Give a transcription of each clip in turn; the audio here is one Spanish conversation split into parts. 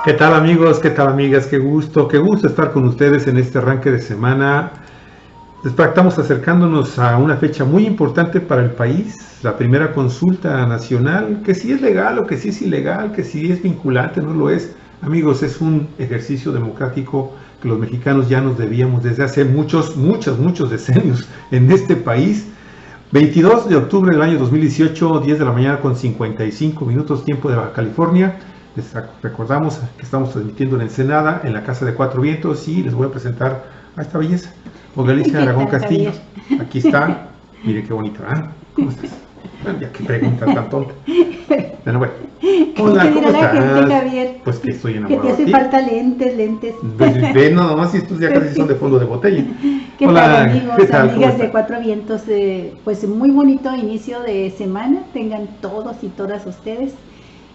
¿Qué tal amigos? ¿Qué tal amigas? Qué gusto estar con ustedes en este arranque de semana. Estamos acercándonos a una fecha muy importante para el país, la primera consulta nacional, que si es legal o que si es ilegal, que si es vinculante, no lo es. Amigos, es un ejercicio democrático que los mexicanos ya nos debíamos desde hace muchos decenios en este país. 22 de octubre del año 2018, 10 de la mañana con 55 minutos, tiempo de Baja California. Les recordamos que estamos transmitiendo en Ensenada, en la Casa de Cuatro Vientos, y les voy a presentar a esta belleza, Olga Alicia Aragón Castillo. Aquí está, mire qué bonita, ¿eh? ¿Cómo estás? Bueno, ya que pregunta tan tonta. Bueno, hola, ¿cómo estás? Gente, Javier? Pues que estoy enamorado. Que te hace falta lentes. Pues, ve nada más, y estos ya casi son de fondo de botella. ¿Qué tal, amigos, ¿qué tal, amigas de Cuatro Vientos? Pues muy bonito inicio de semana, tengan todos y todas ustedes.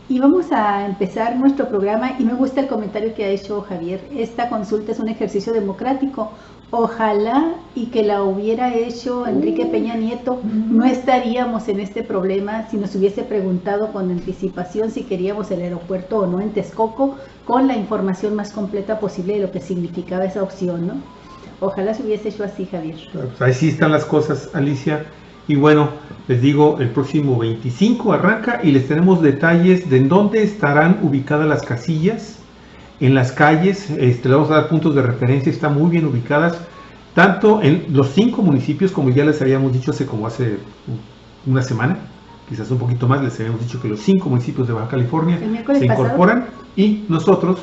Y vamos a empezar nuestro programa, y me gusta el comentario que ha hecho Javier. Esta consulta es un ejercicio democrático. Ojalá y que la hubiera hecho Enrique Peña Nieto, no estaríamos en este problema si nos hubiese preguntado con anticipación si queríamos el aeropuerto o no en Texcoco, con la información más completa posible de lo que significaba esa opción, ¿no? Ojalá se hubiese hecho así, Javier. Pues ahí sí están las cosas, Alicia. Y bueno, les digo, el próximo 25 arranca y les tenemos detalles de en dónde estarán ubicadas las casillas, en las calles. Le vamos a dar puntos de referencia, están muy bien ubicadas, tanto en los 5 municipios, como ya les habíamos dicho hace una semana, quizás un poquito más, les habíamos dicho que los 5 municipios de Baja California se incorporan, y nosotros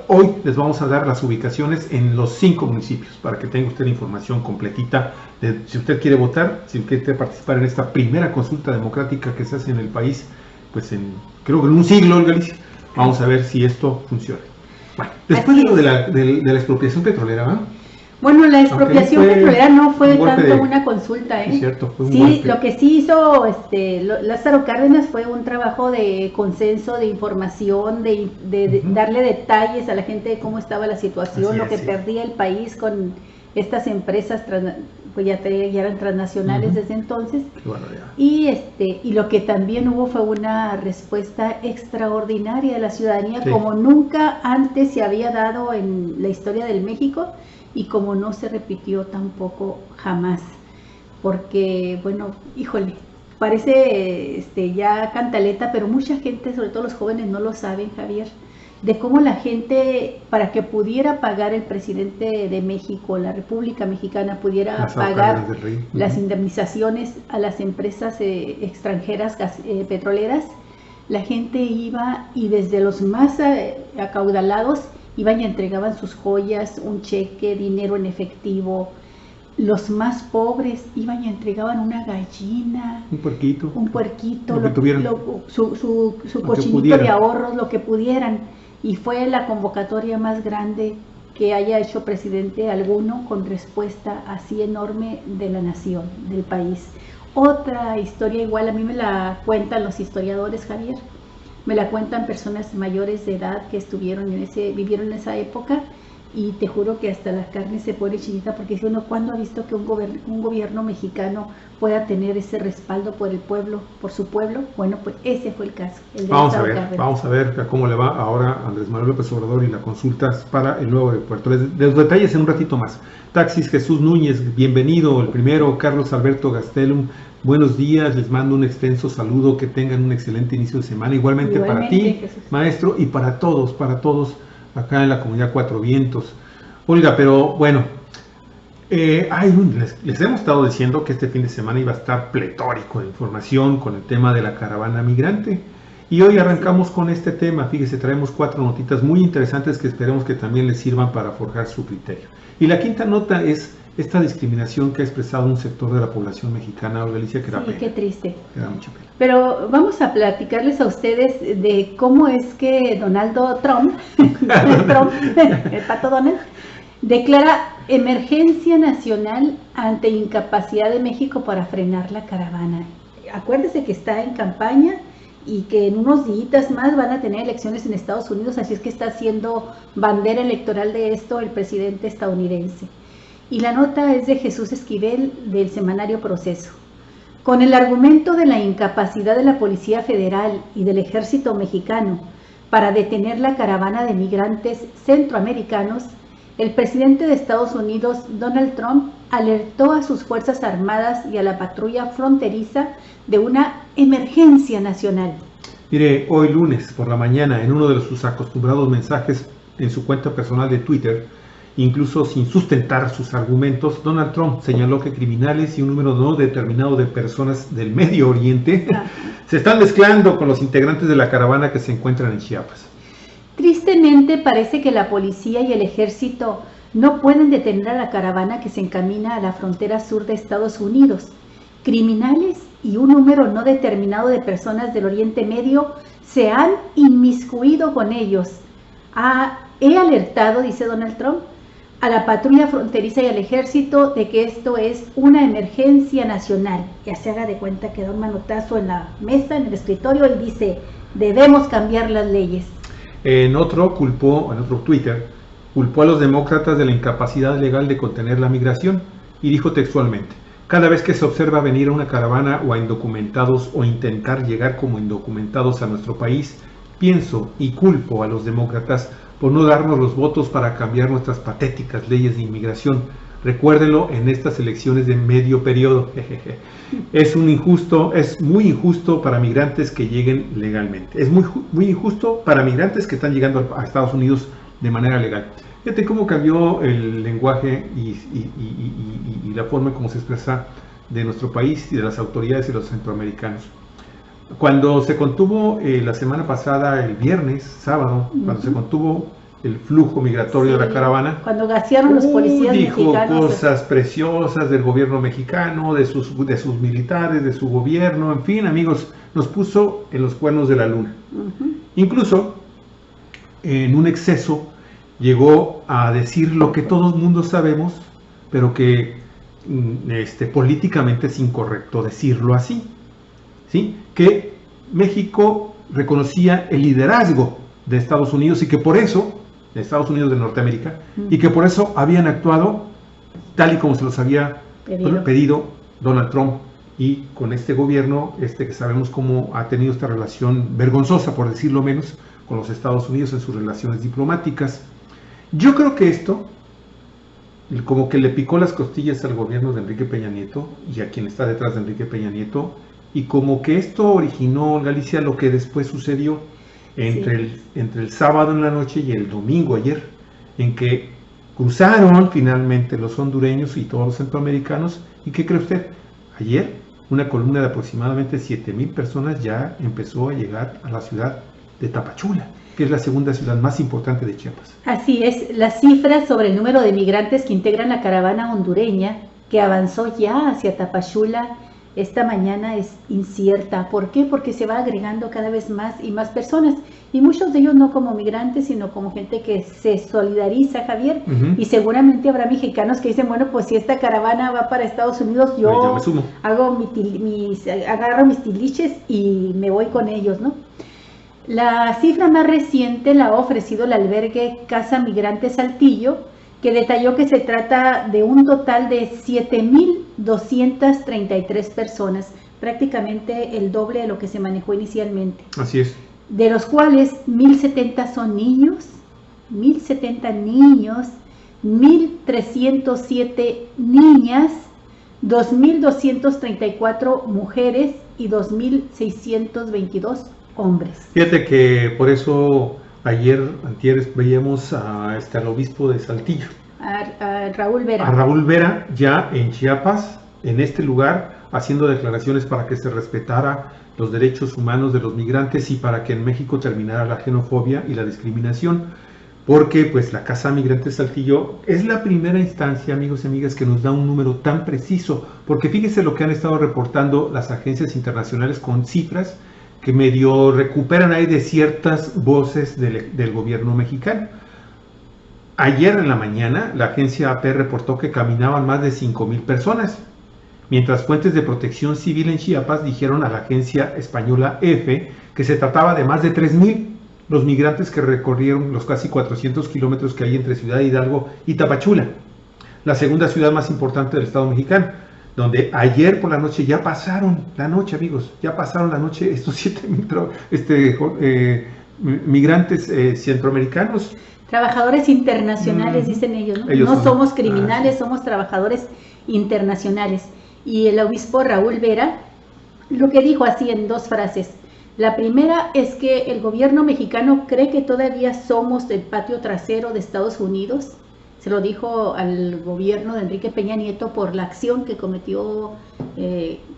hoy les vamos a dar las ubicaciones en los 5 municipios para que tenga usted la información completita de si usted quiere votar, si usted quiere participar en esta primera consulta democrática que se hace en el país, pues creo que en un siglo, en Galicia. Vamos a ver si esto funciona. Bueno, después de lo de la expropiación petrolera, ¿va? Bueno, la expropiación petrolera no fue tanto una consulta, ¿eh? Es cierto, fue un sí, golpe. Lo que sí hizo Lázaro Cárdenas fue un trabajo de consenso, de información, de darle detalles a la gente de cómo estaba la situación, lo que perdía el país con estas empresas, pues ya eran transnacionales desde entonces. Y lo que también hubo fue una respuesta extraordinaria de la ciudadanía, como nunca antes se había dado en la historia del México, y como no se repitió tampoco jamás, porque, bueno, híjole, parece ya cantaleta, pero mucha gente, sobre todo los jóvenes, no lo saben, Javier, de cómo la gente, para que pudiera pagar el presidente de México, la República Mexicana, pudiera pagar las indemnizaciones a las empresas extranjeras petroleras, la gente iba, y desde los más acaudalados, iban y entregaban sus joyas, un cheque, dinero en efectivo. Los más pobres iban y entregaban una gallina, un puerquito, su cochinito de ahorros, lo que pudieran. Y fue la convocatoria más grande que haya hecho presidente alguno, con respuesta así enorme de la nación, del país. Otra historia igual, a mí me la cuentan los historiadores, Javier. Me la cuentan personas mayores de edad que vivieron en esa época, y te juro que hasta la carne se pone chinita, porque dice uno, ¿cuándo ha visto que un gobierno mexicano pueda tener ese respaldo por el pueblo, por su pueblo? Bueno, pues ese fue el caso. Vamos a ver cómo le va ahora a Andrés Manuel López Obrador y la consulta para el nuevo aeropuerto. Los detalles en un ratito más. Taxis Jesús Núñez, bienvenido. El primero, Carlos Alberto Gastelum. Buenos días, les mando un extenso saludo, que tengan un excelente inicio de semana, igualmente para ti, Jesús, maestro, y para todos acá en la comunidad Cuatro Vientos. Olga, pero bueno, les hemos estado diciendo que este fin de semana iba a estar pletórico de información con el tema de la caravana migrante, y hoy arrancamos con este tema. Fíjese, traemos 4 notitas muy interesantes que esperemos que también les sirvan para forjar su criterio. Y la quinta nota es esta discriminación que ha expresado un sector de la población mexicana, Galicia, que da pena. Qué triste. Que da mucha pena. Pero vamos a platicarles a ustedes de cómo es que Donald Trump, el pato Donald, declara emergencia nacional ante incapacidad de México para frenar la caravana. Acuérdese que está en campaña y que en unos días más van a tener elecciones en Estados Unidos, así es que está haciendo bandera electoral de esto el presidente estadounidense. Y la nota es de Jesús Esquivel, del semanario Proceso. Con el argumento de la incapacidad de la Policía Federal y del Ejército Mexicano para detener la caravana de migrantes centroamericanos, el presidente de Estados Unidos, Donald Trump, alertó a sus Fuerzas Armadas y a la patrulla fronteriza de una emergencia nacional. Mire, hoy lunes por la mañana, en uno de sus acostumbrados mensajes en su cuenta personal de Twitter, incluso sin sustentar sus argumentos, Donald Trump señaló que criminales y un número no determinado de personas del Medio Oriente se están mezclando con los integrantes de la caravana que se encuentran en Chiapas. Tristemente parece que la policía y el ejército no pueden detener a la caravana que se encamina a la frontera sur de Estados Unidos. Criminales y un número no determinado de personas del Oriente Medio se han inmiscuido con ellos. He alertado, dice Donald Trump, a la patrulla fronteriza y al ejército de que esto es una emergencia nacional. Ya se haga de cuenta que da un manotazo en la mesa, en el escritorio, y dice, debemos cambiar las leyes. En otro Twitter, culpó a los demócratas de la incapacidad legal de contener la migración y dijo textualmente: cada vez que se observa venir a una caravana o a indocumentados o intentar llegar como indocumentados a nuestro país, pienso y culpo a los demócratas por no darnos los votos para cambiar nuestras patéticas leyes de inmigración. Recuérdenlo en estas elecciones de medio periodo. Es muy injusto para migrantes que lleguen legalmente. Es muy injusto para migrantes que están llegando a Estados Unidos de manera legal. Fíjate cómo cambió el lenguaje y la forma en cómo se expresa de nuestro país y de las autoridades y los centroamericanos. Cuando se contuvo la semana pasada, el viernes, sábado, cuando se contuvo el flujo migratorio de la caravana, cuando gasearon los policías mexicanos, dijo cosas preciosas del gobierno mexicano, de sus militares, de su gobierno, en fin, amigos, nos puso en los cuernos de la luna. Incluso, en un exceso, llegó a decir lo que todo el mundo sabemos, pero que políticamente es incorrecto decirlo así, ¿sí? Que México reconocía el liderazgo de Estados Unidos y que por eso, de Estados Unidos de Norteamérica, y que por eso habían actuado tal y como se los había pedido Donald Trump, y con este gobierno, que sabemos cómo ha tenido esta relación vergonzosa, por decirlo menos, con los Estados Unidos en sus relaciones diplomáticas. Yo creo que esto, como que le picó las costillas al gobierno de Enrique Peña Nieto y a quien está detrás de Enrique Peña Nieto, y como que esto originó en Galicia lo que después sucedió entre el sábado en la noche y el domingo ayer, en que cruzaron finalmente los hondureños y todos los centroamericanos. ¿Y qué cree usted? Ayer una columna de aproximadamente 7,000 personas ya empezó a llegar a la ciudad de Tapachula, que es la segunda ciudad más importante de Chiapas. Así es, las cifras sobre el número de migrantes que integran la caravana hondureña que avanzó ya hacia Tapachula esta mañana es incierta. ¿Por qué? Porque se va agregando cada vez más y más personas, y muchos de ellos no como migrantes, sino como gente que se solidariza, Javier, y seguramente habrá mexicanos que dicen, bueno, pues si esta caravana va para Estados Unidos, yo me sumo. Agarro mis tiliches y me voy con ellos, ¿no? La cifra más reciente la ha ofrecido el albergue Casa Migrante Saltillo, que detalló que se trata de un total de 7,233 personas, prácticamente el doble de lo que se manejó inicialmente. Así es. De los cuales 1,070 son niños, 1,070 niños, 1,307 niñas, 2,234 mujeres y 2,622 hombres. Fíjate que por eso antier veíamos al obispo de Saltillo, a Raúl Vera. A Raúl Vera, ya en Chiapas, en este lugar, haciendo declaraciones para que se respetara los derechos humanos de los migrantes y para que en México terminara la xenofobia y la discriminación, porque pues la Casa Migrante Saltillo es la primera instancia, amigos y amigas, que nos da un número tan preciso, porque fíjense lo que han estado reportando las agencias internacionales con cifras que medio recuperan ahí de ciertas voces del gobierno mexicano. Ayer en la mañana, la agencia AP reportó que caminaban más de 5,000 personas, mientras fuentes de protección civil en Chiapas dijeron a la agencia española EFE que se trataba de más de 3,000 los migrantes que recorrieron los casi 400 kilómetros que hay entre Ciudad Hidalgo y Tapachula, la segunda ciudad más importante del estado mexicano. donde ayer por la noche ya pasaron la noche, amigos, ya pasaron la noche estos 7,000 migrantes centroamericanos. Trabajadores internacionales, dicen ellos, ¿no? No somos criminales, somos trabajadores internacionales. Y el obispo Raúl Vera lo que dijo así en 2 frases. La primera es que el gobierno mexicano cree que todavía somos el patio trasero de Estados Unidos. Se lo dijo al gobierno de Enrique Peña Nieto por la acción que cometió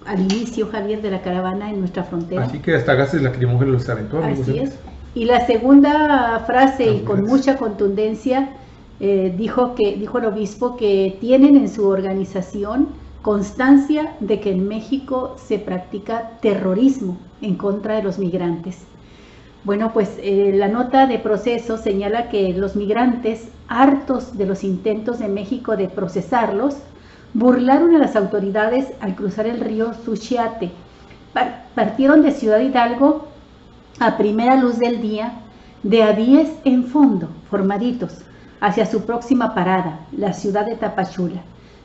al inicio, Javier, de la caravana en nuestra frontera. Así que hasta gases lacrimógenos los aventó. Así es. Y la segunda frase, y con mucha contundencia, dijo el obispo que tienen en su organización constancia de que en México se practica terrorismo en contra de los migrantes. Bueno, pues la nota de proceso señala que los migrantes, hartos de los intentos de México de procesarlos, burlaron a las autoridades al cruzar el río Suchiate. Partieron de Ciudad Hidalgo a primera luz del día, de a 10 en fondo, formaditos, hacia su próxima parada, la ciudad de Tapachula.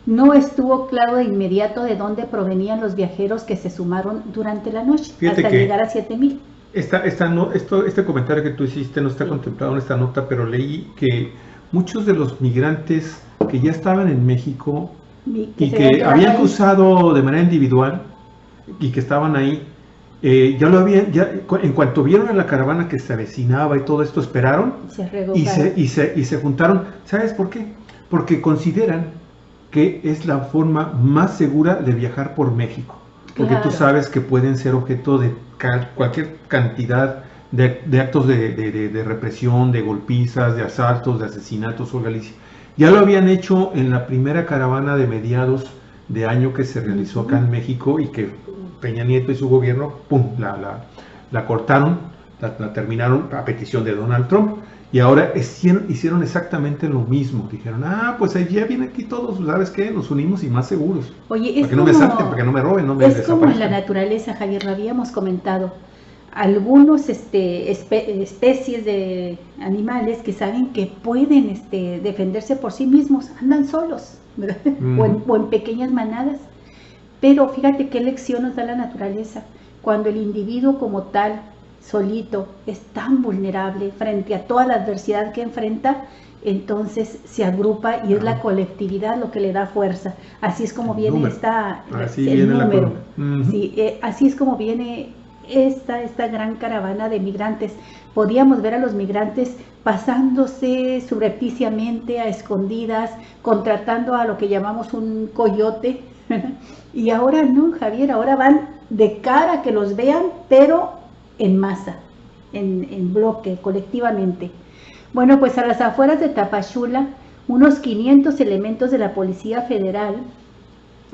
No estuvo claro de inmediato de dónde provenían los viajeros que se sumaron durante la noche, hasta llegar a 7,000. Este comentario que tú hiciste no está contemplado en esta nota, pero leí que muchos de los migrantes que ya estaban en México y que habían cruzado de manera individual y que estaban ahí, en cuanto vieron a la caravana que se avecinaba y todo esto, esperaron y se juntaron. ¿Sabes por qué? Porque consideran que es la forma más segura de viajar por México. Porque tú sabes que pueden ser objeto de cualquier cantidad de actos de represión, de golpizas, de asaltos, de asesinatos por Galicia. Ya lo habían hecho en la primera caravana de mediados de año que se realizó acá en México y que Peña Nieto y su gobierno, ¡pum!, la cortaron, la terminaron a petición de Donald Trump. Y ahora hicieron exactamente lo mismo. Dijeron, pues ya vienen aquí todos, ¿sabes qué? Nos unimos y más seguros. Oye, para que no me salten, para que no me roben, no me desaparezcan. Es como en la naturaleza, Javier, lo habíamos comentado. Algunos especies de animales que saben que pueden defenderse por sí mismos, andan solos, ¿verdad? O en pequeñas manadas. Pero fíjate qué lección nos da la naturaleza. Cuando el individuo como tal, solito, es tan vulnerable frente a toda la adversidad que enfrenta, entonces se agrupa y es la colectividad lo que le da fuerza. Así es como viene el número. Sí, así es como viene esta gran caravana de migrantes. Podíamos ver a los migrantes pasándose subrepticiamente a escondidas, contratando a lo que llamamos un coyote. Y ahora no, Javier, ahora van de cara a que los vean, pero en masa, en bloque, colectivamente. Bueno, pues a las afueras de Tapachula, unos 500 elementos de la Policía Federal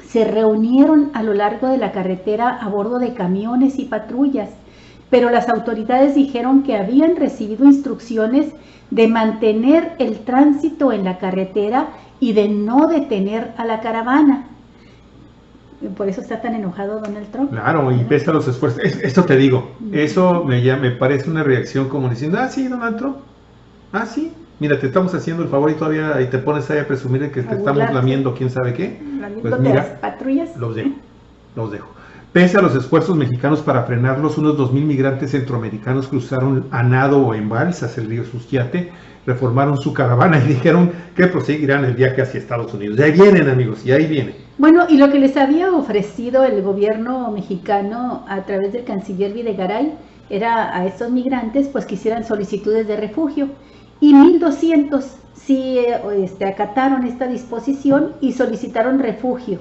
se reunieron a lo largo de la carretera a bordo de camiones y patrullas, pero las autoridades dijeron que habían recibido instrucciones de mantener el tránsito en la carretera y de no detener a la caravana. Por eso está tan enojado Donald Trump. Claro, y pese a los esfuerzos. Esto te digo, eso me parece una reacción como diciendo, sí, Donald Trump, sí, mira, te estamos haciendo el favor y todavía y te pones ahí a presumir de que te estamos lamiendo quién sabe qué. Pues mira, las patrullas. Los dejo. Pese a los esfuerzos mexicanos para frenarlos, unos 2,000 migrantes centroamericanos cruzaron a nado o en balsas el río Suchiate, reformaron su caravana y dijeron que proseguirán el viaje hacia Estados Unidos. Y ahí vienen, amigos, y ahí vienen. Bueno, y lo que les había ofrecido el gobierno mexicano a través del canciller Videgaray era a estos migrantes pues que hicieran solicitudes de refugio, y 1,200 sí acataron esta disposición y solicitaron refugio.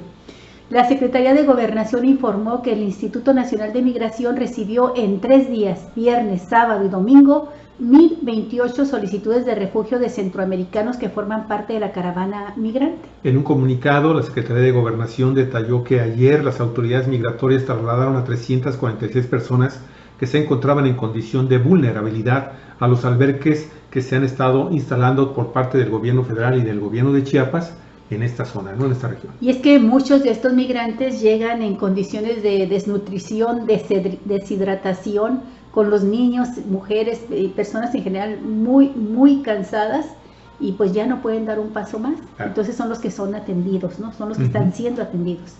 La Secretaría de Gobernación informó que el Instituto Nacional de Migración recibió en 3 días, viernes, sábado y domingo, 1,028 solicitudes de refugio de centroamericanos que forman parte de la caravana migrante. En un comunicado, la Secretaría de Gobernación detalló que ayer las autoridades migratorias trasladaron a 346 personas que se encontraban en condición de vulnerabilidad a los albergues que se han estado instalando por parte del gobierno federal y del gobierno de Chiapas en esta zona, ¿no? En esta región. Y es que muchos de estos migrantes llegan en condiciones de desnutrición, deshidratación, con los niños, mujeres y personas en general muy cansadas, y pues ya no pueden dar un paso más. Entonces son los que son atendidos, ¿no? Son los que están siendo atendidos.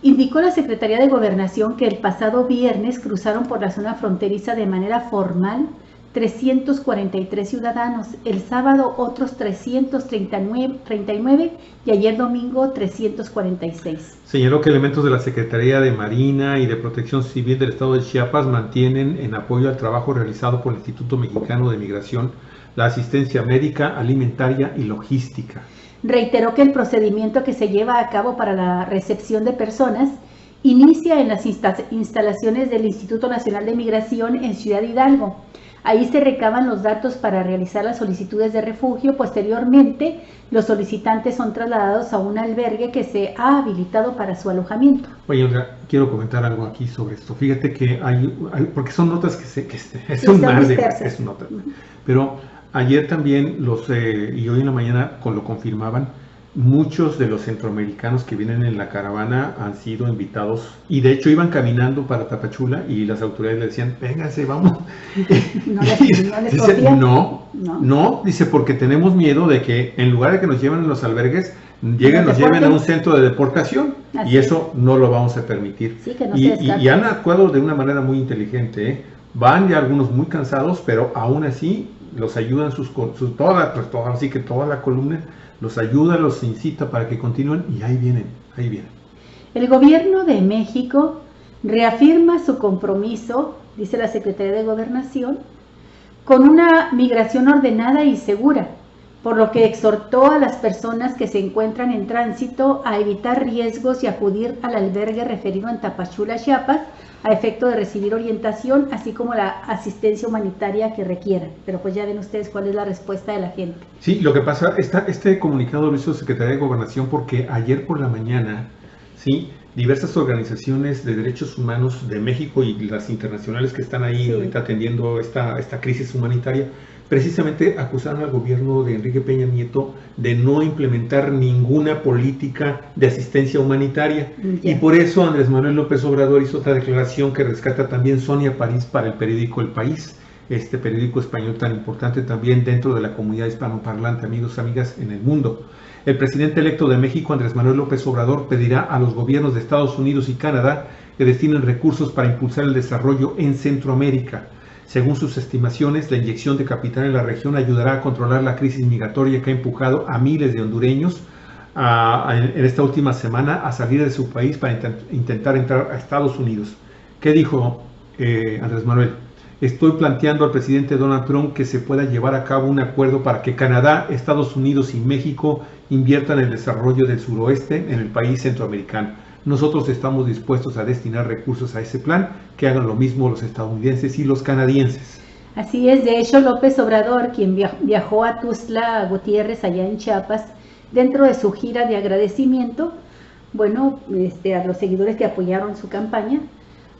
Indicó la Secretaría de Gobernación que el pasado viernes cruzaron por la zona fronteriza de manera formal 343 ciudadanos, el sábado otros 339 y ayer domingo 346. Señaló que elementos de la Secretaría de Marina y de Protección Civil del Estado de Chiapas mantienen en apoyo al trabajo realizado por el Instituto Mexicano de Migración la asistencia médica, alimentaria y logística. Reiteró que el procedimiento que se lleva a cabo para la recepción de personas inicia en las instalaciones del Instituto Nacional de Migración en Ciudad Hidalgo. Ahí se recaban los datos para realizar las solicitudes de refugio. Posteriormente, los solicitantes son trasladados a un albergue que se ha habilitado para su alojamiento. Oye, Olga, quiero comentar algo aquí sobre esto. Fíjate que hay porque son notas es un mar de notas. Pero ayer también y hoy en la mañana lo confirmaban, muchos de los centroamericanos que vienen en la caravana han sido invitados y de hecho iban caminando para Tapachula y las autoridades le decían, vénganse, vamos. No les dice, no, dice, porque tenemos miedo de que en lugar de que nos lleven a los albergues, nos lleven a un centro de deportación. Así y eso no lo vamos a permitir. Sí, que no y han actuado de una manera muy inteligente, ¿eh? Van ya algunos muy cansados, pero aún así los ayudan toda la columna los ayuda, los incita para que continúen y ahí vienen. El gobierno de México reafirma su compromiso, dice la Secretaría de Gobernación, con una migración ordenada y segura, por lo que exhortó a las personas que se encuentran en tránsito a evitar riesgos y acudir al albergue referido en Tapachula, Chiapas, a efecto de recibir orientación, así como la asistencia humanitaria que requieran. Pero pues ya ven ustedes cuál es la respuesta de la gente. Sí, lo que pasa, este comunicado lo hizo la Secretaría de Gobernación porque ayer por la mañana, sí, diversas organizaciones de derechos humanos de México y las internacionales que están ahí ahorita atendiendo esta crisis humanitaria, precisamente acusaron al gobierno de Enrique Peña Nieto de no implementar ninguna política de asistencia humanitaria. Y por eso Andrés Manuel López Obrador hizo otra declaración que rescata también Sonia París para el periódico El País, este periódico español tan importante también dentro de la comunidad hispanoparlante, amigos, amigas, en el mundo. El presidente electo de México, Andrés Manuel López Obrador, pedirá a los gobiernos de Estados Unidos y Canadá que destinen recursos para impulsar el desarrollo en Centroamérica. Según sus estimaciones, la inyección de capital en la región ayudará a controlar la crisis migratoria que ha empujado a miles de hondureños en esta última semana a salir de su país para intentar entrar a Estados Unidos. ¿Qué dijo Andrés Manuel? Estoy planteando al presidente Donald Trump que se pueda llevar a cabo un acuerdo para que Canadá, Estados Unidos y México inviertan en el desarrollo del suroeste en el país centroamericano. Nosotros estamos dispuestos a destinar recursos a ese plan, que hagan lo mismo los estadounidenses y los canadienses. Así es, de hecho López Obrador, quien viajó a Tuxtla Gutiérrez, allá en Chiapas, dentro de su gira de agradecimiento, a los seguidores que apoyaron su campaña,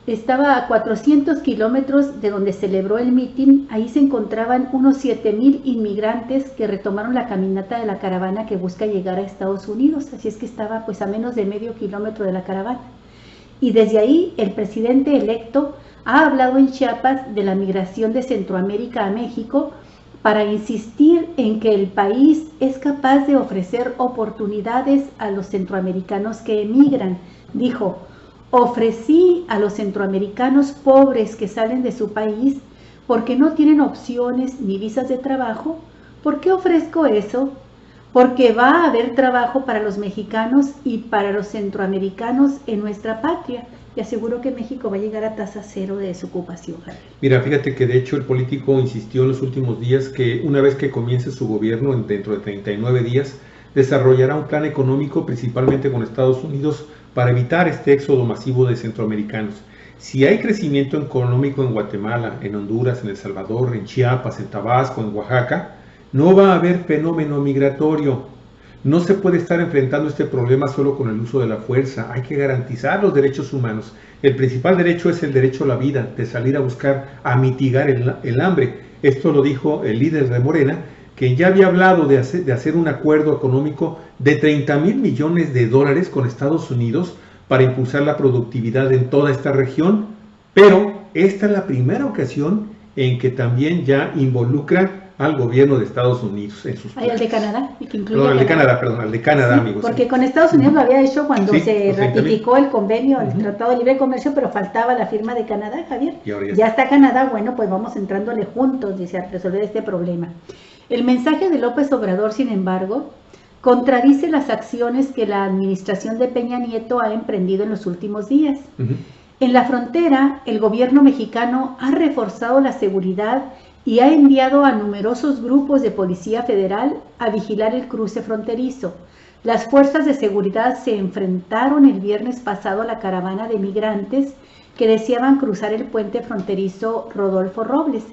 estaba a 400 kilómetros de donde celebró el mitin. Ahí se encontraban unos 7,000 inmigrantes que retomaron la caminata de la caravana que busca llegar a Estados Unidos. Así es que estaba pues a menos de medio kilómetro de la caravana. Y desde ahí el presidente electo ha hablado en Chiapas de la migración de Centroamérica a México para insistir en que el país es capaz de ofrecer oportunidades a los centroamericanos que emigran. Dijo: ofrecí a los centroamericanos pobres que salen de su país porque no tienen opciones ni visas de trabajo. ¿Por qué ofrezco eso? Porque va a haber trabajo para los mexicanos y para los centroamericanos en nuestra patria. Y aseguro que México va a llegar a tasa cero de desocupación. Mira, fíjate que de hecho el político insistió en los últimos días que una vez que comience su gobierno, dentro de 39 días, desarrollará un plan económico principalmente con Estados Unidos para evitar este éxodo masivo de centroamericanos. Si hay crecimiento económico en Guatemala, en Honduras, en El Salvador, en Chiapas, en Tabasco, en Oaxaca, no va a haber fenómeno migratorio. No se puede estar enfrentando este problema solo con el uso de la fuerza. Hay que garantizar los derechos humanos. El principal derecho es el derecho a la vida, de salir a buscar, a mitigar el hambre. Esto lo dijo el líder de Morena, que ya había hablado de hacer un acuerdo económico de 30,000 millones de dólares con Estados Unidos para impulsar la productividad en toda esta región, pero esta es la primera ocasión en que también ya involucra al gobierno de Estados Unidos en sus planes. Al de Canadá, y que incluye al de Canadá, perdón, al de Canadá, sí, amigos. Porque con Estados Unidos lo había hecho cuando se ratificó el convenio, el Tratado de Libre Comercio, pero faltaba la firma de Canadá, Javier. Y ahora ya está Canadá, bueno, pues vamos entrándole juntos, dice, a resolver este problema. El mensaje de López Obrador, sin embargo, contradice las acciones que la administración de Peña Nieto ha emprendido en los últimos días. En la frontera, el gobierno mexicano ha reforzado la seguridad y ha enviado a numerosos grupos de Policía Federal a vigilar el cruce fronterizo. Las fuerzas de seguridad se enfrentaron el viernes pasado a la caravana de migrantes que deseaban cruzar el puente fronterizo Rodolfo Robles.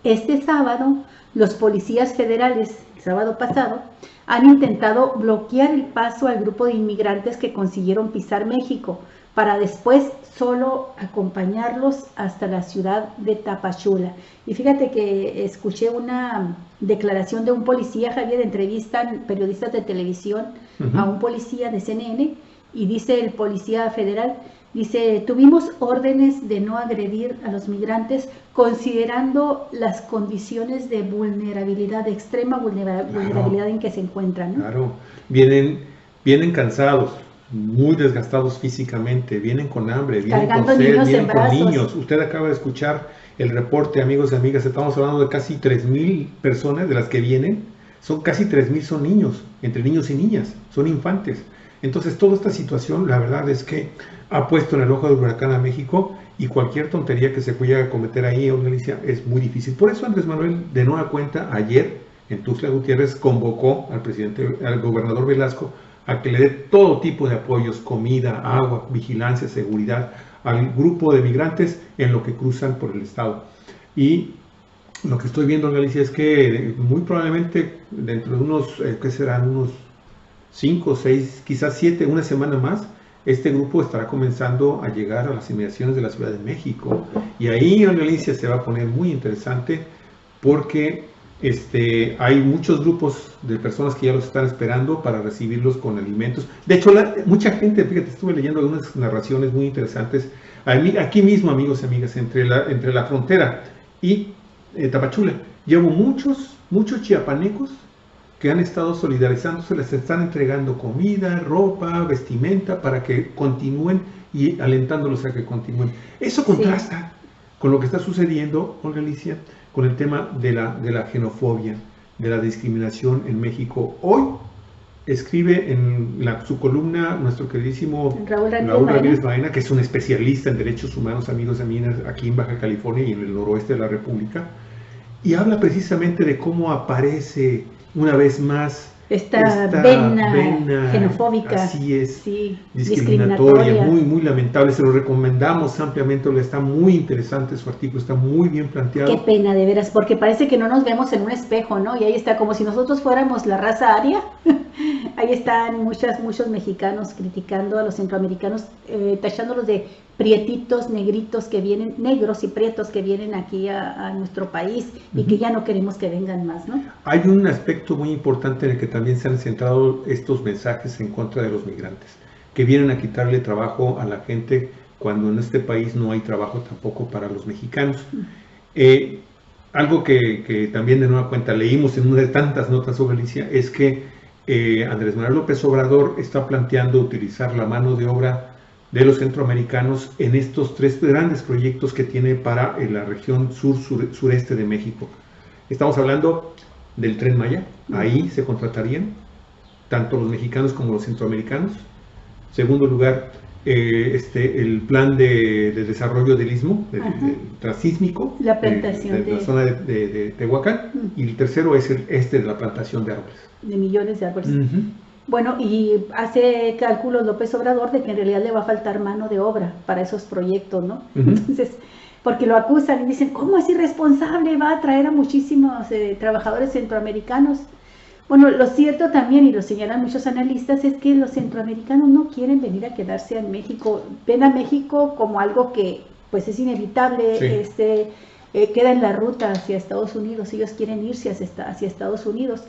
Este sábado, los policías federales, el sábado pasado, han intentado bloquear el paso al grupo de inmigrantes que consiguieron pisar México, para después solo acompañarlos hasta la ciudad de Tapachula. Y fíjate que escuché una declaración de un policía, Javier, entrevistan periodistas de televisión a un policía de CNN, y dice el policía federal, dice, tuvimos órdenes de no agredir a los migrantes considerando las condiciones de vulnerabilidad, de extrema vulnerabilidad en que se encuentran, ¿no? Claro, vienen cansados, muy desgastados físicamente, vienen con hambre, vienen con sed, vienen con niños. Usted acaba de escuchar el reporte, amigos y amigas, estamos hablando de casi 3,000 personas de las que vienen, son casi 3,000 son niños, entre niños y niñas, son infantes. Entonces toda esta situación, la verdad es que ha puesto en el ojo del huracán a México, y cualquier tontería que se pudiera cometer ahí, Galicia, es muy difícil. Por eso Andrés Manuel, de nueva cuenta, ayer en Tuxtla Gutiérrez convocó al gobernador Velasco a que le dé todo tipo de apoyos, comida, agua, vigilancia, seguridad al grupo de migrantes en lo que cruzan por el estado. Y lo que estoy viendo en Galicia es que muy probablemente dentro de unos, ¿qué serán? Unos 5, 6, quizás 7, una semana más, este grupo estará comenzando a llegar a las inmediaciones de la Ciudad de México. Y ahí en Galicia se va a poner muy interesante porque hay muchos grupos de personas que ya los están esperando para recibirlos con alimentos. De hecho, mucha gente, fíjate, estuve leyendo algunas narraciones muy interesantes. Aquí mismo, amigos y amigas, entre la frontera y Tapachula, llevo muchos chiapanecos que han estado solidarizándose, les están entregando comida, ropa, vestimenta para que continúen y alentándolos a que continúen. Eso contrasta con lo que está sucediendo, Olga Alicia, con el tema de la xenofobia, de la discriminación en México. Hoy escribe en su columna nuestro queridísimo Raúl Ramírez Baena, que es un especialista en derechos humanos, amigos y amigas, aquí en Baja California y en el noroeste de la República, y habla precisamente de cómo aparece una vez más esta vena xenofóbica, así es, discriminatoria, muy lamentable. Se lo recomendamos ampliamente, está muy interesante su artículo, está muy bien planteado. Qué pena, de veras, porque parece que no nos vemos en un espejo, ¿no? Y ahí está, como si nosotros fuéramos la raza aria. Ahí están muchos mexicanos criticando a los centroamericanos, tachándolos de prietitos, negritos que vienen, negros y prietos que vienen aquí a nuestro país y que ya no queremos que vengan más, ¿no? Hay un aspecto muy importante en el que también se han centrado estos mensajes en contra de los migrantes, que vienen a quitarle trabajo a la gente cuando en este país no hay trabajo tampoco para los mexicanos. Algo que también de nueva cuenta leímos en una de tantas notas sobre Galicia es que Andrés Manuel López Obrador está planteando utilizar la mano de obra de los centroamericanos en estos 3 grandes proyectos que tiene para la región sureste de México. Estamos hablando del Tren Maya, ahí se contratarían tanto los mexicanos como los centroamericanos. Segundo lugar, el plan de desarrollo del istmo, del transísmico, la plantación de la zona de Tehuacán, y el tercero es de la plantación de árboles. De millones de árboles. Bueno, y hace cálculos López Obrador de que en realidad le va a faltar mano de obra para esos proyectos, ¿no? Entonces, porque lo acusan y dicen, ¿cómo es irresponsable? Va a traer a muchísimos trabajadores centroamericanos. Bueno, lo cierto también, y lo señalan muchos analistas, es que los centroamericanos no quieren venir a quedarse en México. Ven a México como algo que pues es inevitable, queda en la ruta hacia Estados Unidos. Ellos quieren irse hacia Estados Unidos,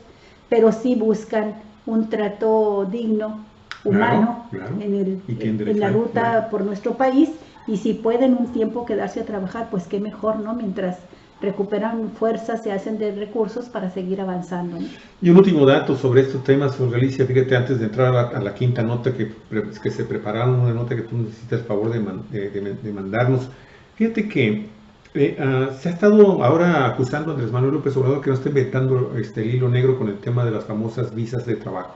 pero sí buscan un trato digno, humano, en la ruta por nuestro país, y si pueden un tiempo quedarse a trabajar, pues qué mejor, ¿no? Mientras recuperan fuerzas, se hacen de recursos para seguir avanzando, ¿no? Y un último dato sobre estos temas, Galicia, fíjate, antes de entrar a la quinta nota que se prepararon, una nota que tú necesitas el favor de mandarnos. Fíjate que se ha estado ahora acusando a Andrés Manuel López Obrador que no está inventando el hilo negro con el tema de las famosas visas de trabajo.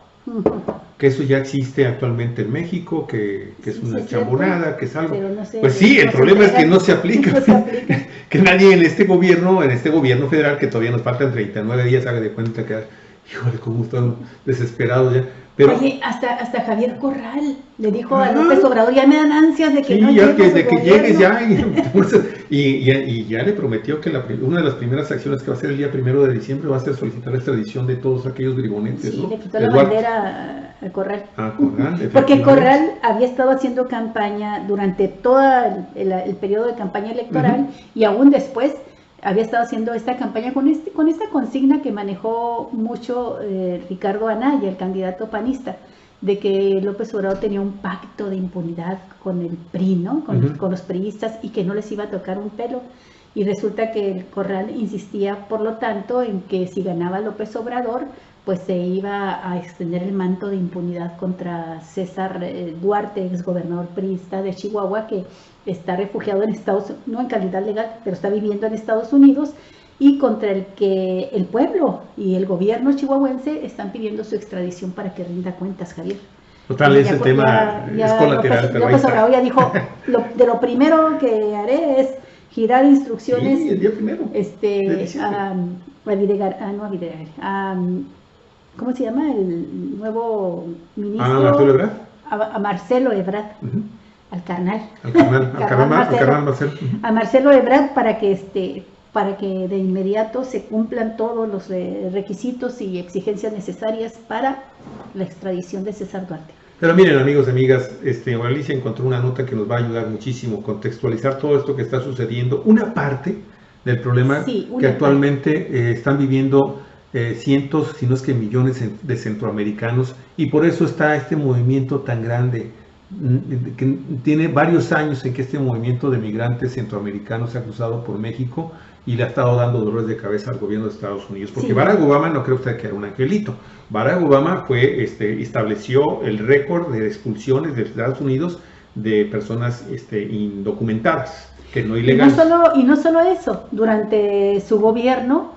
Que eso ya existe actualmente en México, que es una chamburrada, que es algo. No sé, pues sí, el problema es que no se aplica. No se aplica. Que nadie en este gobierno federal, que todavía nos faltan 39 días, haga de cuenta que, híjole, cómo están desesperados ya. Pero, oye, hasta Javier Corral le dijo a López Obrador, ya me dan ansias de que sí, no llegues. De que llegues ya. Y ya le prometió que una de las primeras acciones que va a hacer el día 1 de diciembre va a ser solicitar la extradición de todos aquellos bribonetes. Sí, ¿no? le quitó la bandera a Corral. Corral, porque Corral había estado haciendo campaña durante todo el periodo de campaña electoral y aún después había estado haciendo esta campaña con esta consigna que manejó mucho Ricardo Anaya, el candidato panista, de que López Obrador tenía un pacto de impunidad con el PRI, ¿no? Con los priistas, y que no les iba a tocar un pelo. Y resulta que el Corral insistía, por lo tanto, en que si ganaba López Obrador, pues se iba a extender el manto de impunidad contra César Duarte, exgobernador priista de Chihuahua, que está refugiado en Estados Unidos, no en calidad legal, pero está viviendo en Estados Unidos, y contra el que el pueblo y el gobierno chihuahuense están pidiendo su extradición para que rinda cuentas, Javier. Total, ese tema es colateral. López Obrador ya dijo, lo primero que haré es girar instrucciones el día primero, ¿cómo se llama? El nuevo ministro. ¿Marcelo Ebrard? A Marcelo Ebrard. Al carnal Marcelo. A Marcelo Ebrard para que de inmediato se cumplan todos los requisitos y exigencias necesarias para la extradición de César Duarte. Pero miren, amigos y amigas, Alicia encontró una nota que nos va a ayudar muchísimo a contextualizar todo esto que está sucediendo, una parte del problema que actualmente están viviendo cientos, si no es que millones de centroamericanos, y por eso está este movimiento tan grande, que tiene varios años en que este movimiento de migrantes centroamericanos se ha cruzado por México y le ha estado dando dolores de cabeza al gobierno de Estados Unidos, porque Barack Obama, no cree usted que era un angelito. Barack Obama estableció el récord de expulsiones de Estados Unidos de personas indocumentadas, que no ilegales. Y no solo eso, durante su gobierno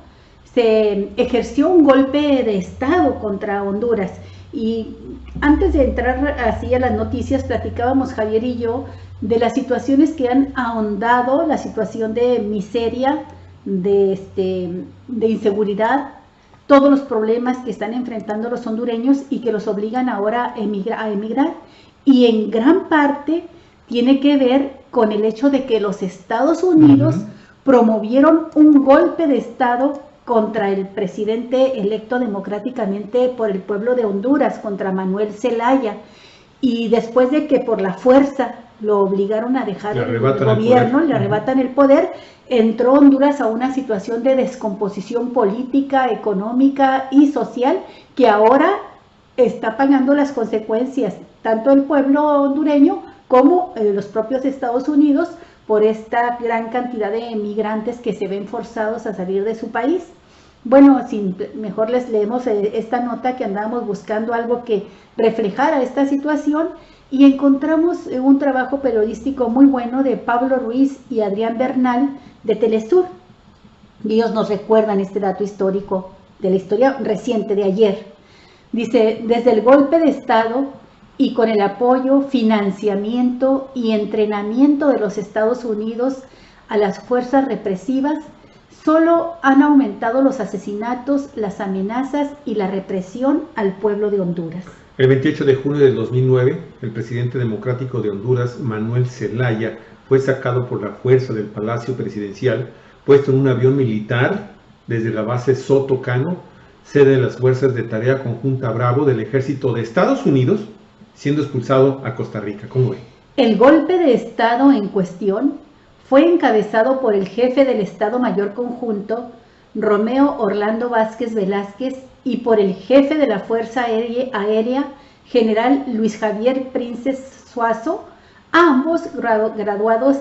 se ejerció un golpe de Estado contra Honduras. Y antes de entrar así a las noticias, platicábamos Javier y yo de las situaciones que han ahondado, la situación de miseria, de inseguridad, todos los problemas que están enfrentando los hondureños y que los obligan ahora a emigrar. Y en gran parte tiene que ver con el hecho de que los Estados Unidos promovieron un golpe de Estado contra el presidente electo democráticamente por el pueblo de Honduras, contra Manuel Zelaya, y después de que por la fuerza lo obligaron a dejar el gobierno, le arrebatan el poder, entró Honduras a una situación de descomposición política, económica y social, que ahora está pagando las consecuencias, tanto el pueblo hondureño como los propios Estados Unidos, por esta gran cantidad de migrantes que se ven forzados a salir de su país. Bueno, mejor les leemos esta nota, que andábamos buscando algo que reflejara esta situación, y encontramos un trabajo periodístico muy bueno de Pablo Ruiz y Adrián Bernal de Telesur. Y ellos nos recuerdan este dato histórico de la historia reciente de ayer. Dice, desde el golpe de Estado y con el apoyo, financiamiento y entrenamiento de los Estados Unidos a las fuerzas represivas, solo han aumentado los asesinatos, las amenazas y la represión al pueblo de Honduras. El 28 de junio del 2009, el presidente democrático de Honduras, Manuel Zelaya, fue sacado por la fuerza del Palacio Presidencial, puesto en un avión militar desde la base Soto Cano, sede de las Fuerzas de Tarea Conjunta Bravo del Ejército de Estados Unidos, siendo expulsado a Costa Rica. ¿Cómo ve? El golpe de Estado en cuestión fue encabezado por el jefe del Estado Mayor Conjunto, Romeo Orlando Vázquez Velázquez, y por el jefe de la Fuerza Aérea, general Luis Javier Princes Suazo, ambos graduados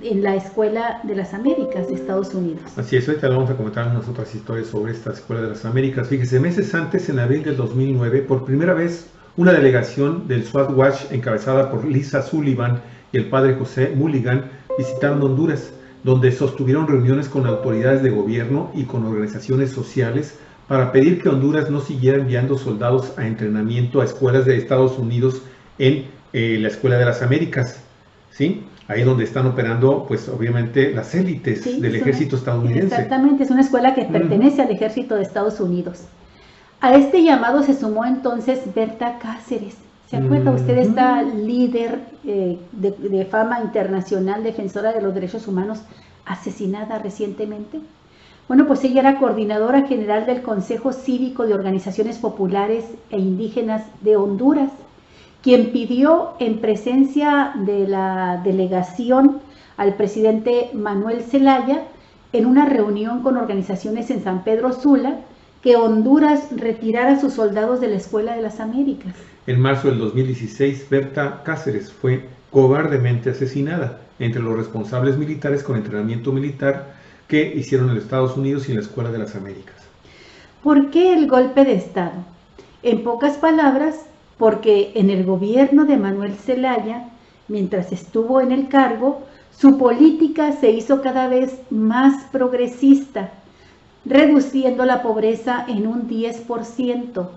en la Escuela de las Américas de Estados Unidos. Así es, ahorita vamos a comentar unas otras historias sobre esta Escuela de las Américas. Fíjese, meses antes, en abril del 2009, por primera vez, una delegación del SWAT Watch encabezada por Lisa Sullivan y el padre José Mulligan visitaron Honduras, donde sostuvieron reuniones con autoridades de gobierno y con organizaciones sociales para pedir que Honduras no siguiera enviando soldados a entrenamiento a escuelas de Estados Unidos en la Escuela de las Américas, ¿sí? Ahí donde están operando, pues obviamente, las élites del ejército estadounidense. Exactamente, es una escuela que pertenece al ejército de Estados Unidos. A este llamado se sumó entonces Berta Cáceres. ¿Se acuerda usted de esta líder de fama internacional, defensora de los derechos humanos, asesinada recientemente? Bueno, pues ella era coordinadora general del Consejo Cívico de Organizaciones Populares e Indígenas de Honduras, quien pidió en presencia de la delegación al presidente Manuel Zelaya, en una reunión con organizaciones en San Pedro Sula, que Honduras retirara a sus soldados de la Escuela de las Américas. En marzo del 2016, Berta Cáceres fue cobardemente asesinada entre los responsables militares con entrenamiento militar que hicieron en los Estados Unidos y en la Escuela de las Américas. ¿Por qué el golpe de Estado? En pocas palabras, porque en el gobierno de Manuel Zelaya, mientras estuvo en el cargo, su política se hizo cada vez más progresista, reduciendo la pobreza en un 10%,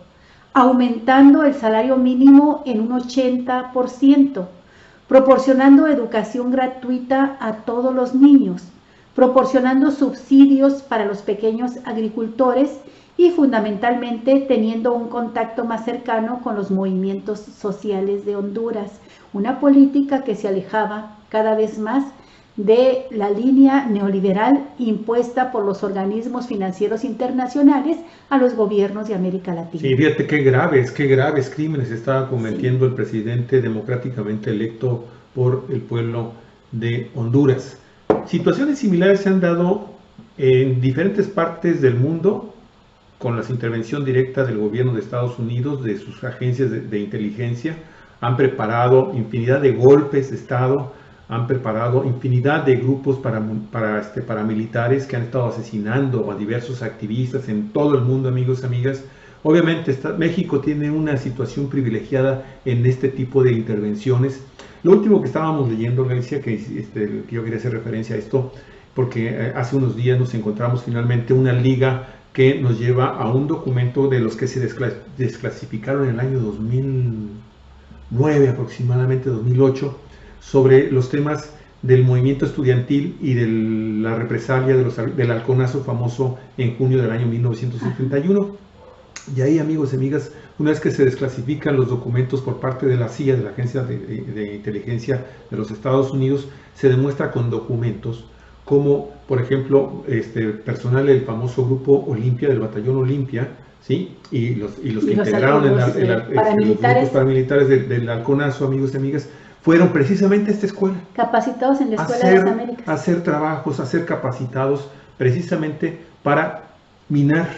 aumentando el salario mínimo en un 80%, proporcionando educación gratuita a todos los niños, proporcionando subsidios para los pequeños agricultores y fundamentalmente teniendo un contacto más cercano con los movimientos sociales de Honduras, una política que se alejaba cada vez más de la línea neoliberal impuesta por los organismos financieros internacionales a los gobiernos de América Latina. Sí, fíjate qué graves crímenes estaba cometiendo el presidente democráticamente electo por el pueblo de Honduras. Situaciones similares se han dado en diferentes partes del mundo con la intervención directa del gobierno de Estados Unidos, de sus agencias de inteligencia. Han preparado infinidad de golpes de Estado, han preparado infinidad de grupos paramilitares que han estado asesinando a diversos activistas en todo el mundo, amigos y amigas. Obviamente México tiene una situación privilegiada en este tipo de intervenciones. Lo último que estábamos leyendo, Galicia, que yo quería hacer referencia a esto, porque hace unos días nos encontramos finalmente una liga que nos lleva a un documento de los que se desclasificaron en el año 2009, aproximadamente 2008, sobre los temas del movimiento estudiantil y de la represalia del halconazo famoso en junio del año 1971. Y ahí, amigos y amigas, una vez que se desclasifican los documentos por parte de la CIA, de la Agencia de Inteligencia de los Estados Unidos, se demuestra con documentos como, por ejemplo, personal del famoso grupo Olimpia, del batallón Olimpia, ¿sí? y los que integraron los grupos paramilitares del halconazo, amigos y amigas, fueron precisamente a esta escuela. Capacitados en la Escuela de las Américas. Hacer trabajos, a ser capacitados precisamente para minar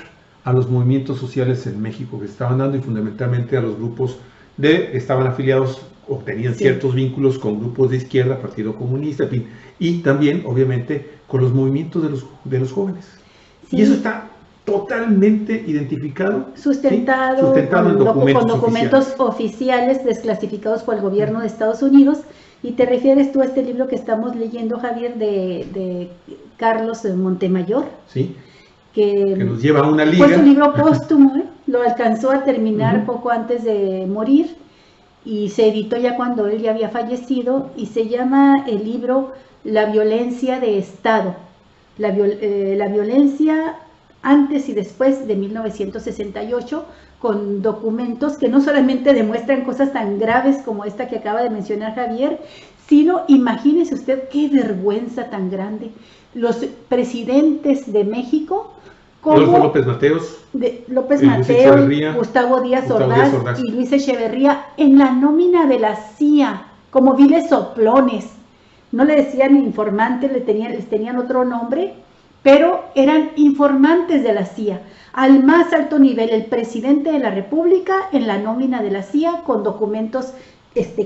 a los movimientos sociales en México que estaban dando, y fundamentalmente a los grupos que estaban afiliados o tenían ciertos vínculos con grupos de izquierda, Partido Comunista, en fin, y también, obviamente, con los movimientos de los jóvenes. Sí. Y eso está totalmente identificado, sustentado con documentos oficiales desclasificados por el gobierno de Estados Unidos. Y te refieres tú a este libro que estamos leyendo, Javier, de Carlos Montemayor, sí, que nos lleva a una liga. Fue su libro póstumo, lo alcanzó a terminar poco antes de morir y se editó ya cuando él ya había fallecido, y se llama el libro La violencia de Estado, la violencia antes y después de 1968, con documentos que no solamente demuestran cosas tan graves como esta que acaba de mencionar Javier, sino, imagínese usted qué vergüenza tan grande, los presidentes de México, como López Mateos, Gustavo Díaz Ordaz y Luis Echeverría, en la nómina de la CIA, como viles soplones. No le decían informantes, les tenían otro nombre, pero eran informantes de la CIA, al más alto nivel, el presidente de la República en la nómina de la CIA, con documentos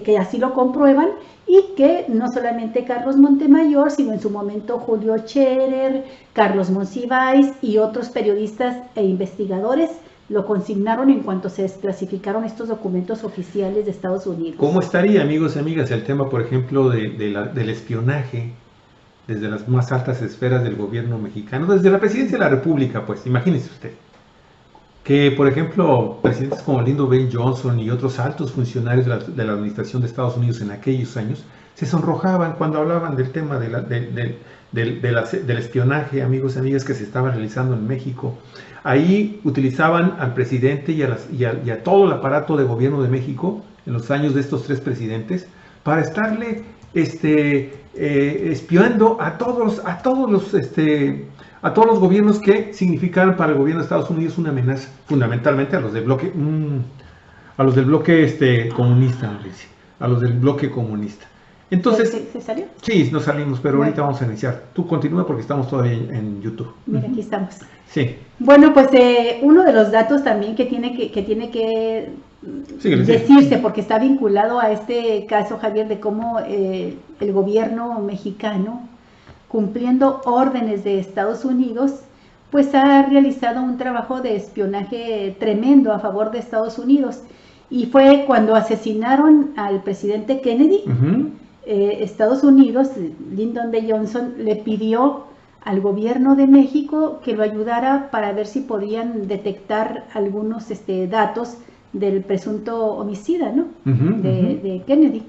que así lo comprueban, y que no solamente Carlos Montemayor, sino en su momento Julio Scherer, Carlos Monsiváis y otros periodistas e investigadores lo consignaron en cuanto se desclasificaron estos documentos oficiales de Estados Unidos. ¿Cómo estaría, amigos y amigas, el tema, por ejemplo, del espionaje desde las más altas esferas del gobierno mexicano, desde la presidencia de la República? Pues imagínese usted que, por ejemplo, presidentes como Lyndon B. Johnson y otros altos funcionarios de la administración de Estados Unidos en aquellos años se sonrojaban cuando hablaban del tema del espionaje, amigos y amigas, que se estaba realizando en México. Ahí utilizaban al presidente y a todo el aparato de gobierno de México en los años de estos 3 presidentes para estarle espiando a todos los gobiernos que significaran para el gobierno de Estados Unidos una amenaza, fundamentalmente a los del bloque comunista, Alicia, a los del bloque comunista. Entonces, ¿Se salió? Sí, nos salimos, pero ahorita vamos a iniciar. Tú continúa porque estamos todavía en YouTube. Mira, aquí estamos. Sí. Bueno, pues uno de los datos también que tiene que decirse, porque está vinculado a este caso, Javier, de cómo el gobierno mexicano, cumpliendo órdenes de Estados Unidos, pues ha realizado un trabajo de espionaje tremendo a favor de Estados Unidos. Y fue cuando asesinaron al presidente Kennedy, Estados Unidos, Lyndon B. Johnson, le pidió al gobierno de México que lo ayudara para ver si podían detectar algunos datos del presunto homicida, ¿no? De Kennedy.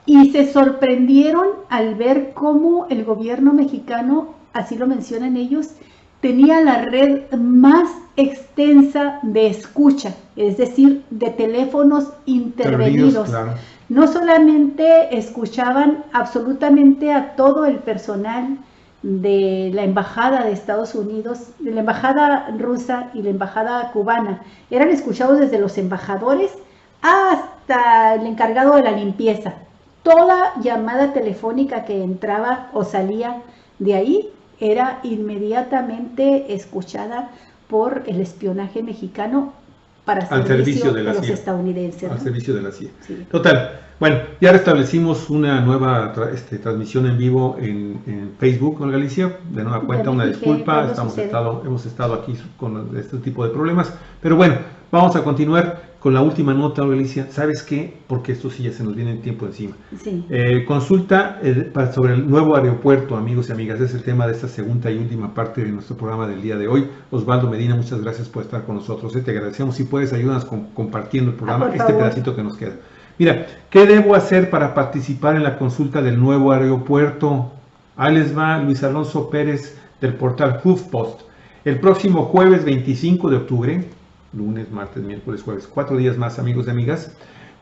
Y se sorprendieron al ver cómo el gobierno mexicano, así lo mencionan ellos, tenía la red más extensa de escucha, es decir, de teléfonos intervenidos. Claro. No solamente escuchaban absolutamente a todo el personal de la embajada de Estados Unidos, de la embajada rusa y la embajada cubana, eran escuchados desde los embajadores hasta el encargado de la limpieza. Toda llamada telefónica que entraba o salía de ahí era inmediatamente escuchada por el espionaje mexicano para servicio de los estadounidenses, ¿no? Al servicio de la CIA. Sí. Total. Bueno, ya restablecimos una nueva transmisión en vivo en Facebook con Galicia. De nueva cuenta, una disculpa. Hemos estado aquí con este tipo de problemas. Pero bueno, vamos a continuar con la última nota, Galicia. ¿Sabes qué? Porque esto sí ya se nos viene el tiempo encima. Sí. Consulta sobre el nuevo aeropuerto, amigos y amigas. Es el tema de esta segunda y última parte de nuestro programa del día de hoy. Osvaldo Medina, muchas gracias por estar con nosotros. Te agradecemos. Si puedes, ayúdanos compartiendo el programa, pedacito que nos queda. Mira, ¿qué debo hacer para participar en la consulta del nuevo aeropuerto? Ahí les va Luis Alonso Pérez del portal HuffPost. El próximo jueves 25 de octubre, lunes, martes, miércoles, jueves, 4 días más, amigos y amigas,